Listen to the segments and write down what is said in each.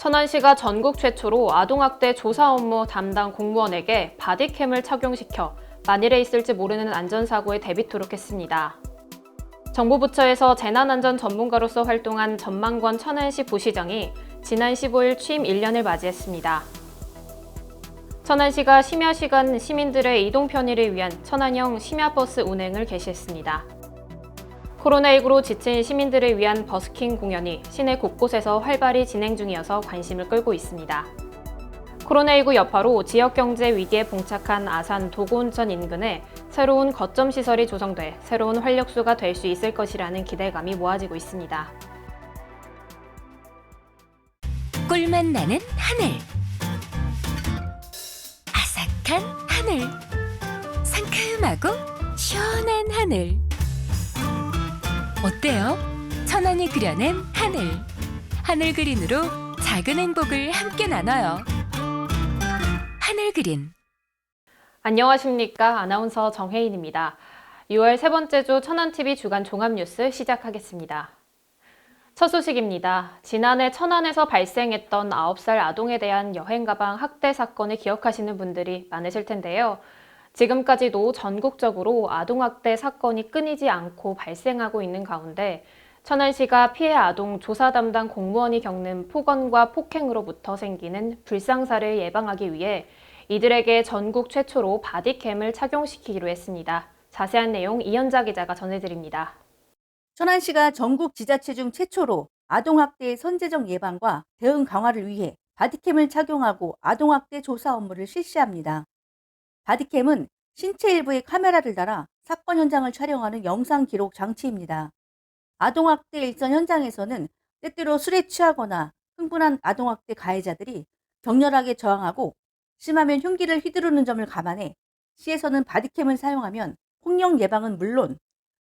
천안시가 전국 최초로 아동학대 조사 업무 담당 공무원에게 바디캠을 착용시켜 만일에 있을지 모르는 안전사고에 대비토록 했습니다. 정부 부처에서 재난안전 전문가로서 활동한 전만권 천안시 부시장이 지난 15일 취임 1년을 맞이했습니다. 천안시가 심야 시간 시민들의 이동 편의를 위한 천안형 심야버스 운행을 개시했습니다. 코로나19로 지친 시민들을 위한 버스킹 공연이 시내 곳곳에서 활발히 진행 중이어서 관심을 끌고 있습니다. 코로나19 여파로 지역경제 위기에 봉착한 아산 도고온천 인근에 새로운 거점 시설이 조성돼 새로운 활력소가 될 수 있을 것이라는 기대감이 모아지고 있습니다. 꿀맛 나는 하늘, 아삭한 하늘, 상큼하고 시원한 하늘. 어때요? 천안이 그려낸 하늘. 하늘 그린으로 작은 행복을 함께 나눠요. 하늘 그린. 안녕하십니까. 아나운서 정혜인입니다. 6월 세 번째 주 천안TV 주간 종합뉴스 시작하겠습니다. 첫 소식입니다. 지난해 천안에서 발생했던 9살 아동에 대한 여행가방 학대 사건을 기억하시는 분들이 많으실 텐데요. 지금까지도 전국적으로 아동학대 사건이 끊이지 않고 발생하고 있는 가운데 천안시가 피해 아동 조사 담당 공무원이 겪는 폭언과 폭행으로부터 생기는 불상사를 예방하기 위해 이들에게 전국 최초로 바디캠을 착용시키기로 했습니다. 자세한 내용 이현자 기자가 전해드립니다. 천안시가 전국 지자체 중 최초로 아동학대의 선제적 예방과 대응 강화를 위해 바디캠을 착용하고 아동학대 조사 업무를 실시합니다. 바디캠은 신체 일부에 카메라를 달아 사건 현장을 촬영하는 영상 기록 장치입니다. 아동학대 일선 현장에서는 때때로 술에 취하거나 흥분한 아동학대 가해자들이 격렬하게 저항하고 심하면 흉기를 휘두르는 점을 감안해 시에서는 바디캠을 사용하면 폭력 예방은 물론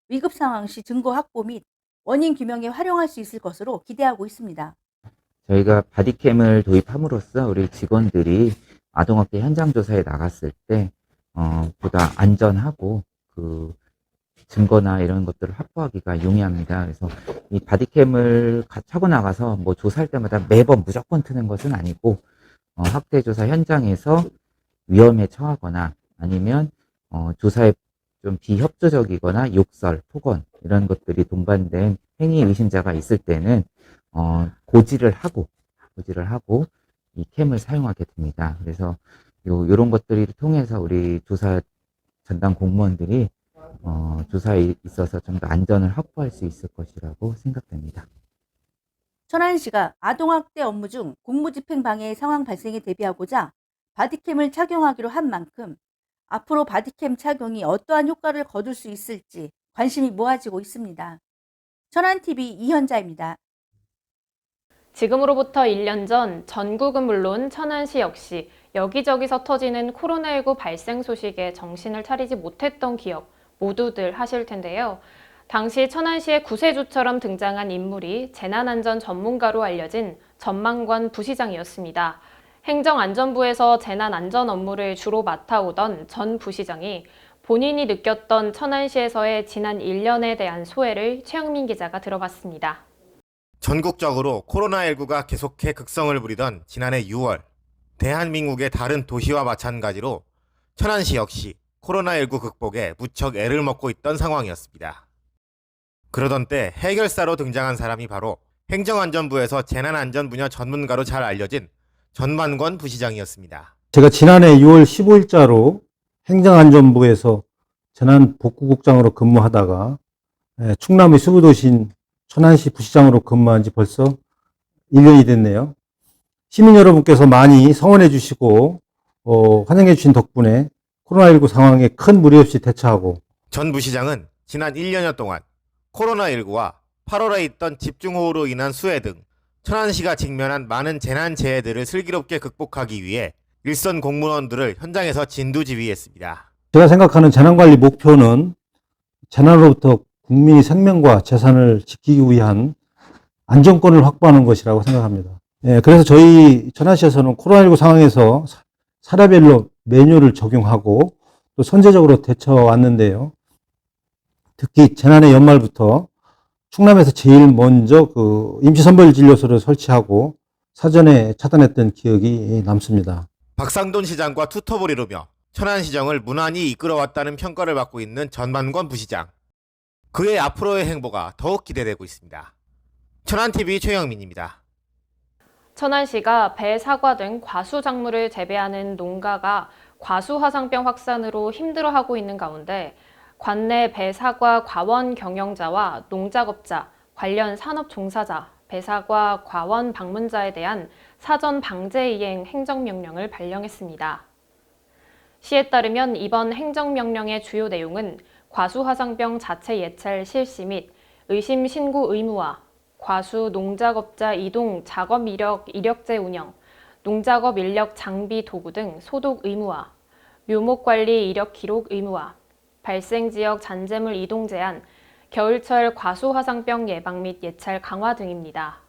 위급 상황 시 증거 확보 및 원인 규명에 활용할 수 있을 것으로 기대하고 있습니다. 저희가 바디캠을 도입함으로써 우리 직원들이 아동학대 현장 조사에 나갔을 때 보다 안전하고 그 증거나 이런 것들을 확보하기가 용이합니다. 그래서 이 바디캠을 차고 나가서 뭐 조사할 때마다 매번 무조건 트는 것은 아니고 학대 조사 현장에서 위험에 처하거나 아니면 조사에 좀 비협조적이거나 욕설, 폭언 이런 것들이 동반된 행위 의심자가 있을 때는 고지를 하고 이 캠을 사용하게 됩니다. 그래서 요런 것들을 통해서 우리 조사 전담 공무원들이 조사에 있어서 좀 더 안전을 확보할 수 있을 것이라고 생각됩니다. 천안시가 아동학대 업무 중 공무집행 방해의 상황 발생에 대비하고자 바디캠을 착용하기로 한 만큼 앞으로 바디캠 착용이 어떠한 효과를 거둘 수 있을지 관심이 모아지고 있습니다. 천안TV 이현자입니다. 지금으로부터 1년 전 전국은 물론 천안시 역시 여기저기서 터지는 코로나19 발생 소식에 정신을 차리지 못했던 기억 모두들 하실 텐데요. 당시 천안시의 구세주처럼 등장한 인물이 재난안전 전문가로 알려진 전만권 부시장이었습니다. 행정안전부에서 재난안전 업무를 주로 맡아오던 전 부시장이 본인이 느꼈던 천안시에서의 지난 1년에 대한 소회를 최영민 기자가 들어봤습니다. 전국적으로 코로나19가 계속해 극성을 부리던 지난해 6월, 대한민국의 다른 도시와 마찬가지로 천안시 역시 코로나19 극복에 무척 애를 먹고 있던 상황이었습니다. 그러던 때 해결사로 등장한 사람이 바로 행정안전부에서 재난안전 분야 전문가로 잘 알려진 전만권 부시장이었습니다. 제가 지난해 6월 15일자로 행정안전부에서 재난복구국장으로 근무하다가 충남의 수부도시인 천안시 부시장으로 근무한 지 벌써 1년이 됐네요. 시민 여러분께서 많이 성원해 주시고 환영해 주신 덕분에 코로나19 상황에 큰 무리 없이 대처하고 전 부시장은 지난 1년여 동안 코로나19와 8월에 있던 집중호우로 인한 수해 등 천안시가 직면한 많은 재난재해들을 슬기롭게 극복하기 위해 일선 공무원들을 현장에서 진두지휘했습니다. 제가 생각하는 재난관리 목표는 재난으로부터 국민의 생명과 재산을 지키기 위한 안전권을 확보하는 것이라고 생각합니다. 그래서 저희 천안시에서는 코로나19 상황에서 사례별로 매뉴얼을 적용하고 또 선제적으로 대처왔는데요. 특히 재난의 연말부터 충남에서 제일 먼저 임시선별진료소를 설치하고 사전에 차단했던 기억이 남습니다. 박상돈 시장과 투톱을 이루며 천안시정을 무난히 이끌어왔다는 평가를 받고 있는 전만권 부시장. 그의 앞으로의 행보가 더욱 기대되고 있습니다. 천안TV 최영민입니다. 천안시가 배, 사과 등 과수 작물을 재배하는 농가가 과수 화상병 확산으로 힘들어하고 있는 가운데 관내 배, 사과 과원 경영자와 농작업자, 관련 산업 종사자, 배사과 과원 방문자에 대한 사전 방제 이행 행정명령을 발령했습니다. 시에 따르면 이번 행정명령의 주요 내용은 과수 화상병 자체 예찰 실시 및 의심 신고 의무화, 과수 농작업자 이동 작업 이력제 운영, 농작업 인력 장비 도구 등 소독 의무화, 묘목 관리 이력 기록 의무화, 발생 지역 잔재물 이동 제한, 겨울철 과수 화상병 예방 및 예찰 강화 등입니다.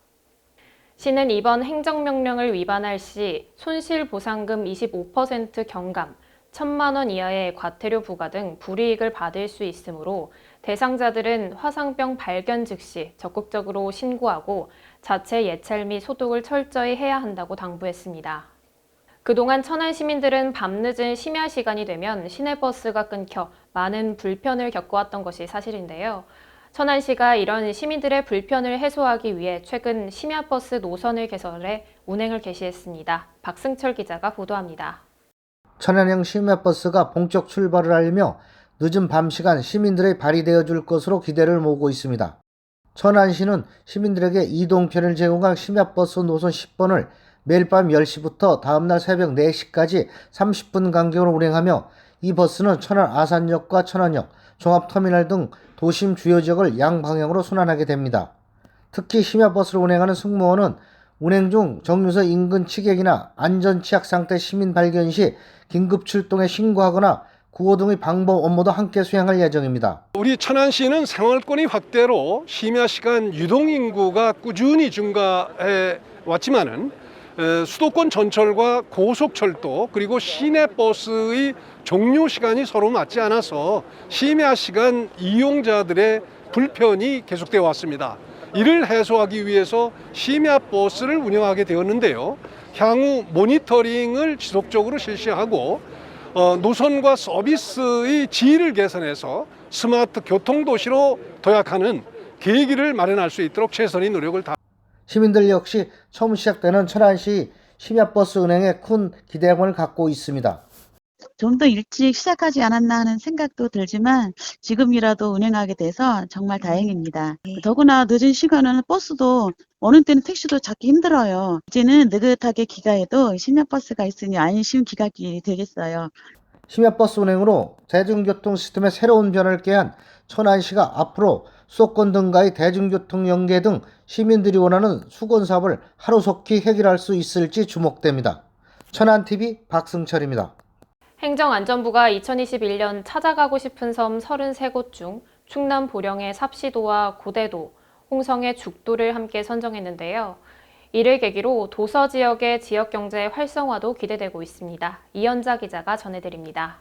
시는 이번 행정명령을 위반할 시 손실보상금 25% 경감, 1,000만 원 이하의 과태료 부과 등 불이익을 받을 수 있으므로 대상자들은 화상병 발견 즉시 적극적으로 신고하고 자체 예찰 및 소독을 철저히 해야 한다고 당부했습니다. 그동안 천안 시민들은 밤늦은 심야 시간이 되면 시내버스가 끊겨 많은 불편을 겪어왔던 것이 사실인데요. 천안시가 이런 시민들의 불편을 해소하기 위해 최근 심야버스 노선을 개설해 운행을 개시했습니다. 박승철 기자가 보도합니다. 천안형 심야버스가 본격 출발을 하려며 늦은 밤 시간 시민들의 발이 되어줄 것으로 기대를 모으고 있습니다. 천안시는 시민들에게 이동편을 제공할 심야버스 노선 10번을 매일 밤 10시부터 다음날 새벽 4시까지 30분 간격으로 운행하며 이 버스는 천안 아산역과 천안역, 종합터미널 등 도심 주요 지역을 양방향으로 순환하게 됩니다. 특히 심야버스를 운행하는 승무원은 운행 중 정류소 인근 취객이나 안전취약 상태 시민 발견 시 긴급 출동에 신고하거나 구호 등의 방법 업무도 함께 수행할 예정입니다. 우리 천안시는 생활권의 확대로 심야 시간 유동 인구가 꾸준히 증가해 왔지만은 수도권 전철과 고속철도 그리고 시내버스의 종료 시간이 서로 맞지 않아서 심야 시간 이용자들의 불편이 계속되어 왔습니다. 이를 해소하기 위해서 심야버스를 운영하게 되었는데요. 향후 모니터링을 지속적으로 실시하고 노선과 서비스의 질을 개선해서 스마트 교통도시로 도약하는 계기를 마련할 수 있도록 최선의 노력을 다. 시민들 역시 처음 시작되는 천안시 심야버스 운행에 큰 기대감을 갖고 있습니다. 좀 더 일찍 시작하지 않았나 하는 생각도 들지만 지금이라도 운행하게 돼서 정말 다행입니다. 더구나 늦은 시간은 버스도 어느 때는 택시도 찾기 힘들어요. 이제는 느긋하게 귀가해도 심야버스가 있으니 안심 귀가길이 되겠어요. 심야버스 운행으로 대중교통 시스템에 새로운 변화를 꾀한 천안시가 앞으로 수도권 등과의 대중교통 연계 등 시민들이 원하는 수건 사업을 하루속히 해결할 수 있을지 주목됩니다. 천안TV 박승철입니다. 행정안전부가 2021년 찾아가고 싶은 섬 33곳 중 충남 보령의 삽시도와 고대도, 홍성의 죽도를 함께 선정했는데요. 이를 계기로 도서 지역의 지역경제 활성화도 기대되고 있습니다. 이현자 기자가 전해드립니다.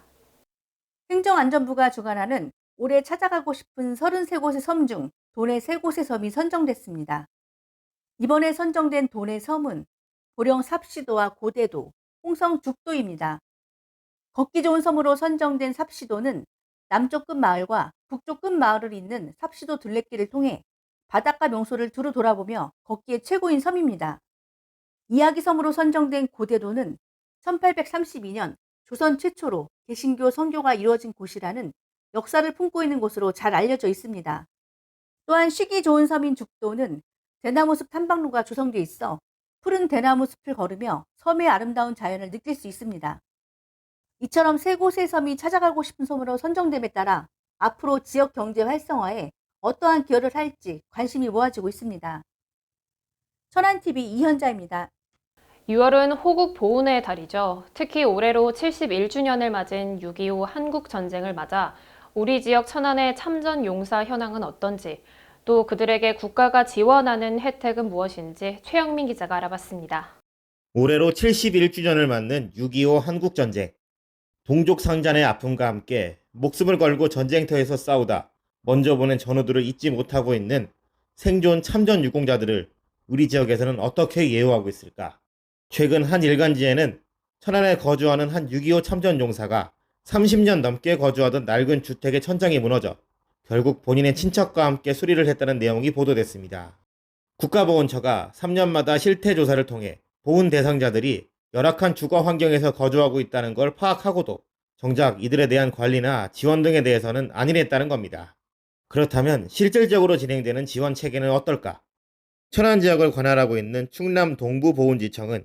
행정안전부가 주관하는 올해 찾아가고 싶은 33곳의 섬 중 도내 3곳의 섬이 선정됐습니다. 이번에 선정된 도내 섬은 보령 삽시도와 고대도, 홍성 죽도입니다. 걷기 좋은 섬으로 선정된 삽시도는 남쪽 끝 마을과 북쪽 끝 마을을 잇는 삽시도 둘레길을 통해 바닷가 명소를 두루 돌아보며 걷기에 최고인 섬입니다. 이야기섬으로 선정된 고대도는 1832년 조선 최초로 개신교 선교가 이루어진 곳이라는 역사를 품고 있는 곳으로 잘 알려져 있습니다. 또한 쉬기 좋은 섬인 죽도는 대나무숲 탐방로가 조성돼 있어 푸른 대나무 숲을 걸으며 섬의 아름다운 자연을 느낄 수 있습니다. 이처럼 3곳의 섬이 찾아가고 싶은 섬으로 선정됨에 따라 앞으로 지역 경제 활성화에 어떠한 기여를 할지 관심이 모아지고 있습니다. 천안TV 이현자입니다. 6월은 호국 보훈의 달이죠. 특히 올해로 71주년을 맞은 6.25 한국전쟁을 맞아 우리 지역 천안의 참전 용사 현황은 어떤지, 또 그들에게 국가가 지원하는 혜택은 무엇인지 최영민 기자가 알아봤습니다. 올해로 71주년을 맞는 6.25 한국전쟁. 동족 상잔의 아픔과 함께 목숨을 걸고 전쟁터에서 싸우다 먼저 보낸 전우들을 잊지 못하고 있는 생존 참전 유공자들을 우리 지역에서는 어떻게 예우하고 있을까? 최근 한 일간지에는 천안에 거주하는 한 6.25 참전 용사가 30년 넘게 거주하던 낡은 주택의 천장이 무너져 결국 본인의 친척과 함께 수리를 했다는 내용이 보도됐습니다. 국가보훈처가 3년마다 실태조사를 통해 보훈 대상자들이 열악한 주거 환경에서 거주하고 있다는 걸 파악하고도 정작 이들에 대한 관리나 지원 등에 대해서는 안일했다는 겁니다. 그렇다면 실질적으로 진행되는 지원 체계는 어떨까? 천안 지역을 관할하고 있는 충남 동부보훈지청은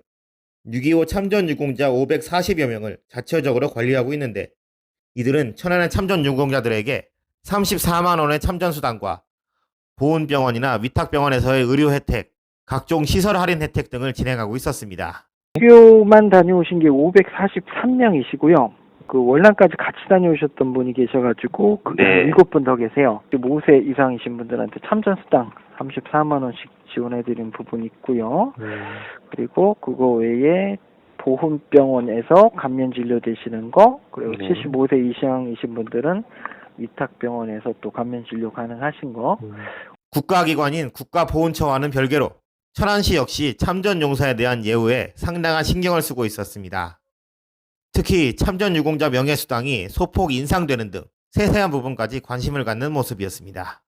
6.25 참전 유공자 540여 명을 자체적으로 관리하고 있는데 이들은 천안의 참전 유공자들에게 34만 원의 참전수당과 보훈병원이나 위탁병원에서의 의료 혜택, 각종 시설 할인 혜택 등을 진행하고 있었습니다. 학교만 다녀오신 게 543명이시고요. 그 월남까지 같이 다녀오셨던 분이 계셔가지고 그게 7분 더 계세요. 5세 이상이신 분들한테 참전수당 34만 원씩 지원해드린 부분이 있고요. 그리고 그거 외에 보훈병원에서 감면 진료 되시는 거, 그리고 75세 이상이신 분들은 위탁병원에서 또 감면 진료 가능하신 거. 국가기관인 국가보훈처와는 별개로 천안시 역시 참전용사에 대한 예우에 상당한 신경을 쓰고 있었습니다. 특히 참전유공자 명예수당이 소폭 인상되는 등 세세한 부분까지 관심을 갖는 모습이었습니다.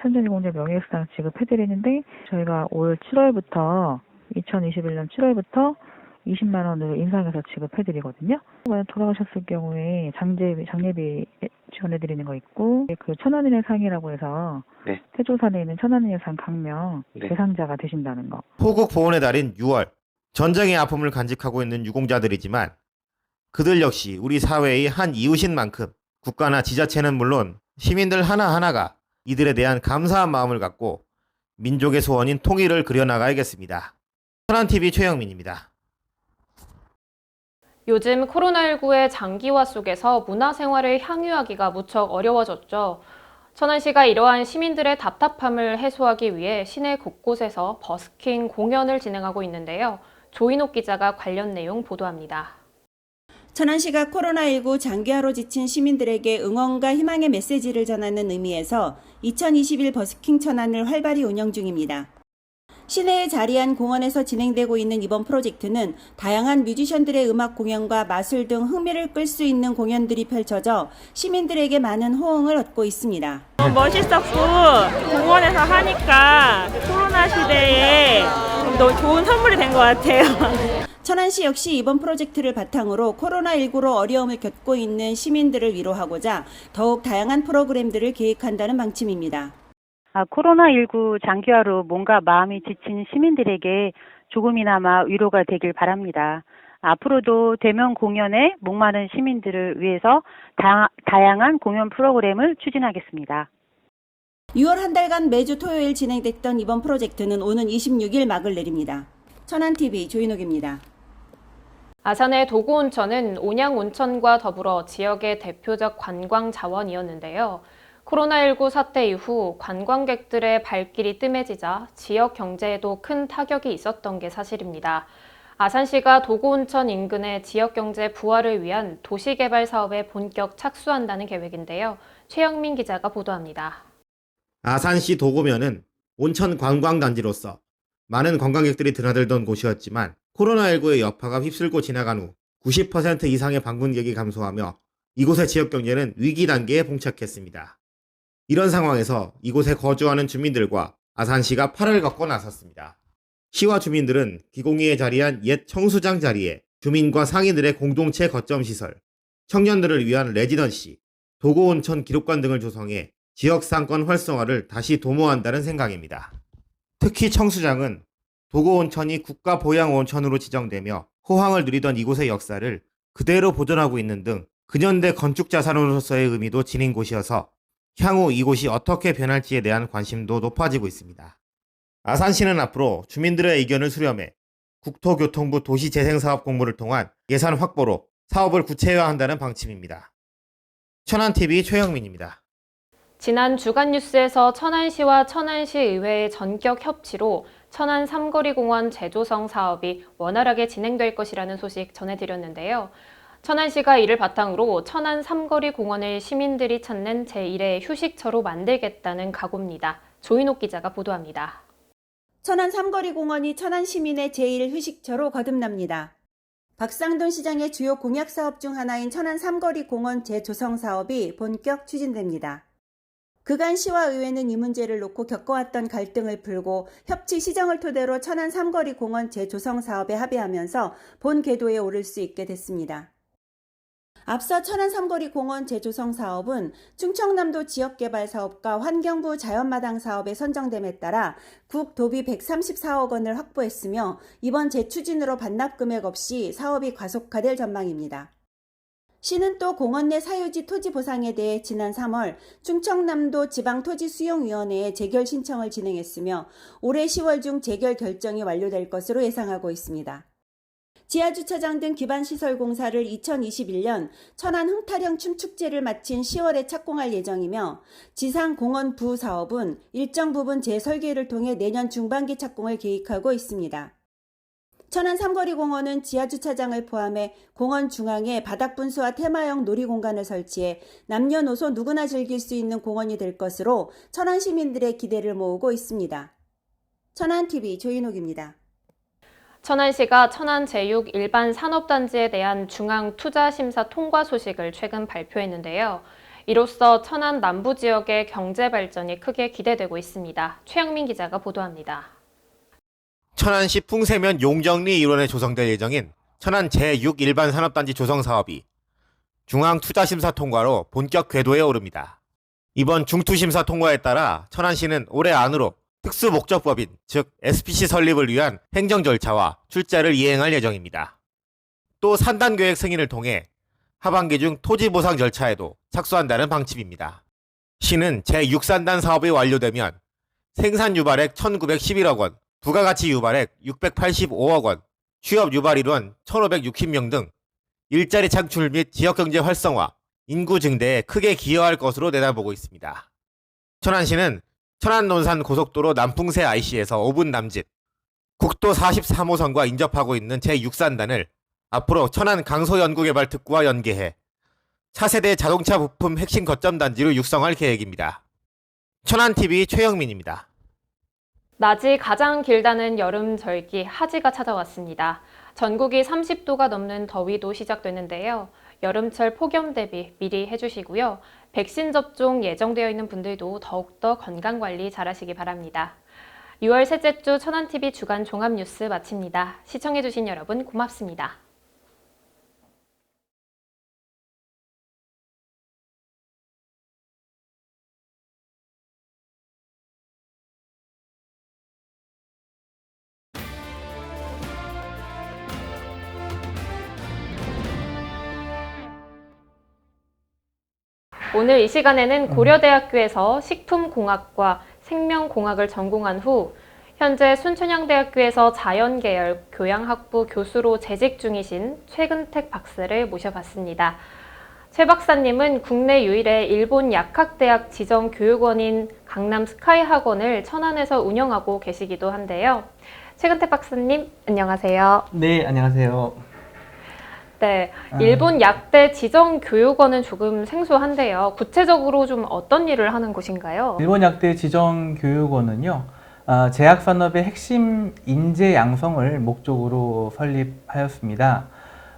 참전유공자 명예수당 지급해드리는데 저희가 올 7월부터 2021년 7월부터 20만 원으로 인상해서 지급해드리거든요. 만약 돌아가셨을 경우에 장례비 지원해드리는 거 있고 그 천안인의 상이라고 해서 태조산에 있는 천안인의 상 강명 대상자가 되신다는 거. 호국 보훈의 달인 6월 전쟁의 아픔을 간직하고 있는 유공자들이지만 그들 역시 우리 사회의 한 이웃인 만큼 국가나 지자체는 물론 시민들 하나하나가 이들에 대한 감사한 마음을 갖고 민족의 소원인 통일을 그려나가야겠습니다. 천안TV 최영민입니다. 요즘 코로나19의 장기화 속에서 문화생활을 향유하기가 무척 어려워졌죠. 천안시가 이러한 시민들의 답답함을 해소하기 위해 시내 곳곳에서 버스킹 공연을 진행하고 있는데요. 조인옥 기자가 관련 내용 보도합니다. 천안시가 코로나19 장기화로 지친 시민들에게 응원과 희망의 메시지를 전하는 의미에서 2021 버스킹 천안을 활발히 운영 중입니다. 시내에 자리한 공원에서 진행되고 있는 이번 프로젝트는 다양한 뮤지션들의 음악 공연과 마술 등 흥미를 끌 수 있는 공연들이 펼쳐져 시민들에게 많은 호응을 얻고 있습니다. 멋있었고 공원에서 하니까 코로나 시대에 너무 좋은 선물이 된 것 같아요. 천안시 역시 이번 프로젝트를 바탕으로 코로나19로 어려움을 겪고 있는 시민들을 위로하고자 더욱 다양한 프로그램들을 계획한다는 방침입니다. 코로나19 장기화로 몸과 마음이 지친 시민들에게 조금이나마 위로가 되길 바랍니다. 앞으로도 대면 공연에 목마른 시민들을 위해서 다양한 공연 프로그램을 추진하겠습니다. 6월 한 달간 매주 토요일 진행됐던 이번 프로젝트는 오는 26일 막을 내립니다. 천안TV 조인옥입니다. 아산의 도구온천은 온양온천과 더불어 지역의 대표적 관광 자원이었는데요. 코로나19 사태 이후 관광객들의 발길이 뜸해지자 지역 경제에도 큰 타격이 있었던 게 사실입니다. 아산시가 도구온천 인근의 지역 경제 부활을 위한 도시개발 사업에 본격 착수한다는 계획인데요. 최영민 기자가 보도합니다. 아산시 도구면은 온천 관광단지로서 많은 관광객들이 드나들던 곳이었지만 코로나19의 여파가 휩쓸고 지나간 후 90% 이상의 방문객이 감소하며 이곳의 지역 경제는 위기 단계에 봉착했습니다. 이런 상황에서 이곳에 거주하는 주민들과 아산시가 팔을 걷고 나섰습니다. 시와 주민들은 기공위에 자리한 옛 청수장 자리에 주민과 상인들의 공동체 거점 시설, 청년들을 위한 레지던시, 도구온천 기록관 등을 조성해 지역 상권 활성화를 다시 도모한다는 생각입니다. 특히 청수장은 도구온천이 국가보양온천으로 지정되며 호황을 누리던 이곳의 역사를 그대로 보존하고 있는 등 근현대 건축자산으로서의 의미도 지닌 곳이어서 향후 이곳이 어떻게 변할지에 대한 관심도 높아지고 있습니다. 아산시는 앞으로 주민들의 의견을 수렴해 국토교통부 도시재생사업 공모를 통한 예산 확보로 사업을 구체화한다는 방침입니다. 천안TV 최영민입니다. 지난 주간 뉴스에서 천안시와 천안시 의회의 전격 협치로 천안 삼거리공원 재조성 사업이 원활하게 진행될 것이라는 소식 전해드렸는데요. 천안시가 이를 바탕으로 천안 삼거리공원을 시민들이 찾는 제1의 휴식처로 만들겠다는 각오입니다. 조인옥 기자가 보도합니다. 천안 삼거리공원이 천안 시민의 제1휴식처로 거듭납니다. 박상돈 시장의 주요 공약 사업 중 하나인 천안 삼거리공원 재조성 사업이 본격 추진됩니다. 그간 시와 의회는 이 문제를 놓고 겪어왔던 갈등을 풀고 협치 시정을 토대로 천안 삼거리공원 재조성 사업에 합의하면서 본 궤도에 오를 수 있게 됐습니다. 앞서 천안 삼거리공원 재조성 사업은 충청남도 지역개발사업과 환경부 자연마당 사업에 선정됨에 따라 국도비 134억 원을 확보했으며 이번 재추진으로 반납금액 없이 사업이 가속화될 전망입니다. 시는 또 공원 내 사유지 토지 보상에 대해 지난 3월 충청남도 지방토지수용위원회에 재결 신청을 진행했으며 올해 10월 중 재결 결정이 완료될 것으로 예상하고 있습니다. 지하주차장 등 기반시설 공사를 2021년 천안 흥타령 춤축제를 마친 10월에 착공할 예정이며 지상공원 부사업은 일정 부분 재설계를 통해 내년 중반기 착공을 계획하고 있습니다. 천안 삼거리공원은 지하주차장을 포함해 공원 중앙에 바닥분수와 테마형 놀이공간을 설치해 남녀노소 누구나 즐길 수 있는 공원이 될 것으로 천안 시민들의 기대를 모으고 있습니다. 천안TV 조인옥입니다. 천안시가 천안 제6 일반 산업단지에 대한 중앙투자심사 통과 소식을 최근 발표했는데요. 이로써 천안 남부 지역의 경제 발전이 크게 기대되고 있습니다. 최영민 기자가 보도합니다. 천안시 풍세면 용정리 일원에 조성될 예정인 천안 제6 일반 산업단지 조성 사업이 중앙투자심사 통과로 본격 궤도에 오릅니다. 이번 중투심사 통과에 따라 천안시는 올해 안으로 특수목적법인, 즉 SPC 설립을 위한 행정 절차와 출자를 이행할 예정입니다. 또 산단계획 승인을 통해 하반기 중 토지보상 절차에도 착수한다는 방침입니다. 시는 제6산단 사업이 완료되면 생산 유발액 1,911억 원, 부가가치 유발액 685억 원, 취업 유발 일원 1,560명 등 일자리 창출 및 지역경제 활성화, 인구 증대에 크게 기여할 것으로 내다보고 있습니다. 천안시는 천안 논산 고속도로 남풍새 IC에서 5분 남짓, 국도 43호선과 인접하고 있는 제6산단을 앞으로 천안 강소연구개발특구와 연계해 차세대 자동차 부품 핵심 거점 단지로 육성할 계획입니다. 천안TV 최영민입니다. 낮이 가장 길다는 여름 절기 하지가 찾아왔습니다. 전국이 30도가 넘는 더위도 시작되는데요. 여름철 폭염 대비 미리 해주시고요. 백신 접종 예정되어 있는 분들도 더욱더 건강관리 잘하시기 바랍니다. 6월 셋째 주 천안TV 주간 종합뉴스 마칩니다. 시청해주신 여러분 고맙습니다. 오늘 이 시간에는 고려대학교에서 식품공학과 생명공학을 전공한 후 현재 순천향대학교에서 자연계열 교양학부 교수로 재직 중이신 최근택 박사를 모셔봤습니다. 최 박사님은 국내 유일의 일본 약학대학 지정교육원인 강남 스카이학원을 천안에서 운영하고 계시기도 한데요. 최근택 박사님, 안녕하세요. 네, 안녕하세요. 네, 일본 약대 지정교육원은 조금 생소한데요. 구체적으로 좀 어떤 일을 하는 곳인가요? 일본 약대 지정교육원은요, 제약산업의 핵심 인재 양성을 목적으로 설립하였습니다.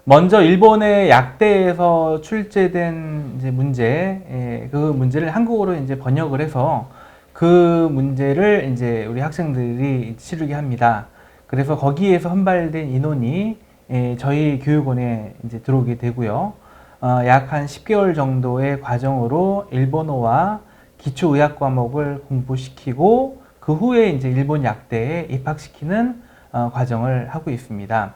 먼저 일본의 약대에서 출제된 이제 문제, 그 문제를 한국어로 이제 번역을 해서 그 문제를 이제 우리 학생들이 치르게 합니다. 그래서 거기에서 선발된 인원이 저희 교육원에 이제 들어오게 되고요. 약 한 10개월 정도의 과정으로 일본어와 기초의학 과목을 공부시키고 그 후에 이제 일본 약대에 입학시키는 과정을 하고 있습니다.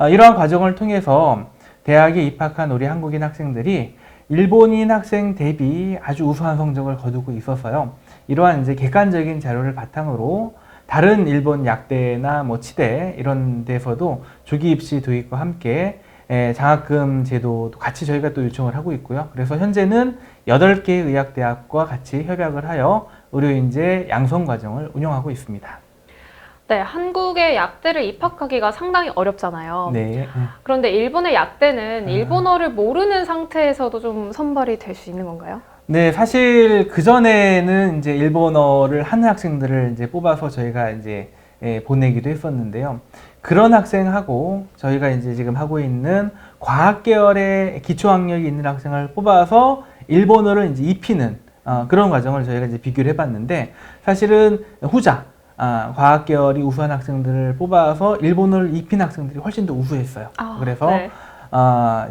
이러한 과정을 통해서 대학에 입학한 우리 한국인 학생들이 일본인 학생 대비 아주 우수한 성적을 거두고 있어서요. 이러한 이제 객관적인 자료를 바탕으로 다른 일본 약대나 뭐 치대 이런 데서도 조기 입시 도입과 함께 장학금 제도도 같이 저희가 또 요청을 하고 있고요. 그래서 현재는 8개 의학대학과 같이 협약을 하여 의료인재 양성 과정을 운영하고 있습니다. 네, 한국의 약대를 입학하기가 상당히 어렵잖아요. 네. 그런데 일본의 약대는 일본어를 모르는 상태에서도 좀 선발이 될 수 있는 건가요? 네, 사실 그전에는 이제 일본어를 하는 학생들을 이제 뽑아서 저희가 이제 보내기도 했었는데요. 그런 학생하고 저희가 이제 지금 하고 있는 과학 계열의 기초 학력이 있는 학생을 뽑아서 일본어를 이제 입히는 그런 과정을 저희가 이제 비교를 해봤는데, 사실은 후자 과학 계열이 우수한 학생들을 뽑아서 일본어를 입힌 학생들이 훨씬 더 우수했어요. 그래서 네.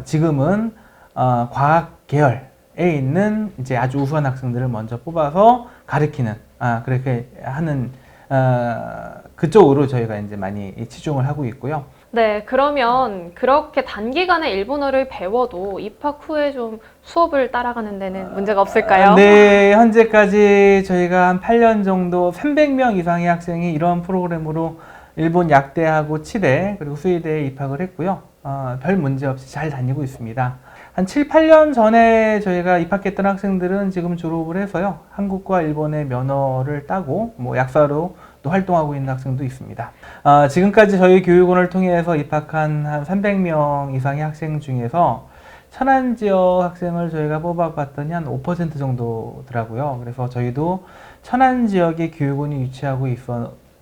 지금은 과학 계열에 있는 이제 아주 우수한 학생들을 먼저 뽑아서 가르치는 그렇게 하는 그쪽으로 저희가 이제 많이 치중을 하고 있고요. 네, 그러면 그렇게 단기간에 일본어를 배워도 입학 후에 좀 수업을 따라가는 데는 문제가 없을까요? 네, 현재까지 저희가 한 8년 정도 300명 이상의 학생이 이런 프로그램으로 일본 약대하고 치대 그리고 수의대에 입학을 했고요. 별 문제 없이 잘 다니고 있습니다. 한 7, 8년 전에 저희가 입학했던 학생들은 지금 졸업을 해서요. 한국과 일본의 면허를 따고 뭐 약사로 또 활동하고 있는 학생도 있습니다. 지금까지 저희 교육원을 통해서 입학한 한 300명 이상의 학생 중에서 천안 지역 학생을 저희가 뽑아봤더니 한 5% 정도더라고요. 그래서 저희도 천안 지역에 교육원이 위치하고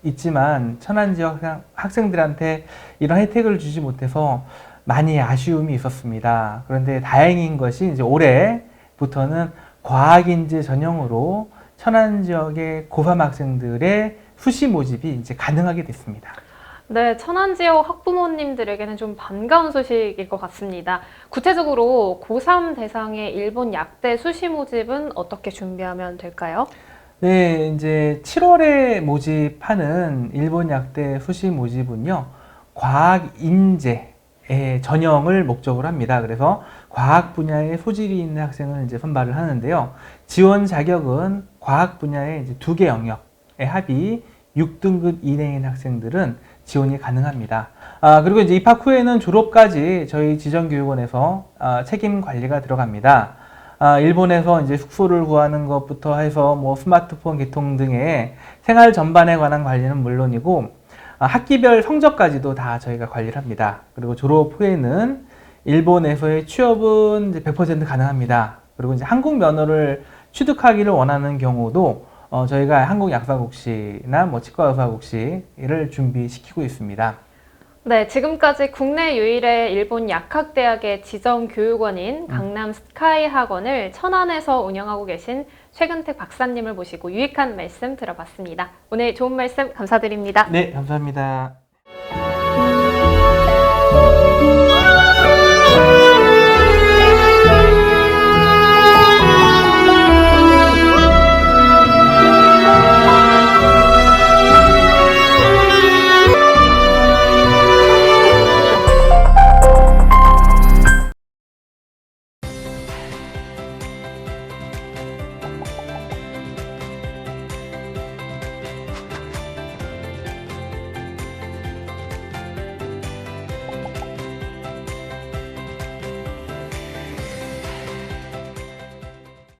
있지만 천안 지역 학생들한테 이런 혜택을 주지 못해서 많이 아쉬움이 있었습니다. 그런데 다행인 것이 이제 올해부터는 과학인재 전형으로 천안 지역의 고3 학생들의 수시 모집이 이제 가능하게 됐습니다. 네, 천안 지역 학부모님들에게는 좀 반가운 소식일 것 같습니다. 구체적으로 고3 대상의 일본 약대 수시 모집은 어떻게 준비하면 될까요? 네, 이제 7월에 모집하는 일본 약대 수시 모집은요, 과학 인재 전형을 목적으로 합니다. 그래서 과학 분야에 소질이 있는 학생을 이제 선발을 하는데요. 지원 자격은 과학 분야의 이제 2개 영역의 합이 6등급 이내인 학생들은 지원이 가능합니다. 그리고 이제 입학 후에는 졸업까지 저희 지정교육원에서 책임 관리가 들어갑니다. 일본에서 이제 숙소를 구하는 것부터 해서 뭐 스마트폰 개통 등의 생활 전반에 관한 관리는 물론이고 학기별 성적까지도 다 저희가 관리를 합니다. 그리고 졸업 후에는 일본에서의 취업은 이제 100% 가능합니다. 그리고 이제 한국 면허를 취득하기를 원하는 경우도 저희가 한국약사국시나 뭐 치과의사국시를 준비시키고 있습니다. 네, 지금까지 국내 유일의 일본 약학대학의 지정교육원인 강남 스카이 학원을 천안에서 운영하고 계신 최근택 박사님을 모시고 유익한 말씀 들어봤습니다. 오늘 좋은 말씀 감사드립니다. 네, 감사합니다.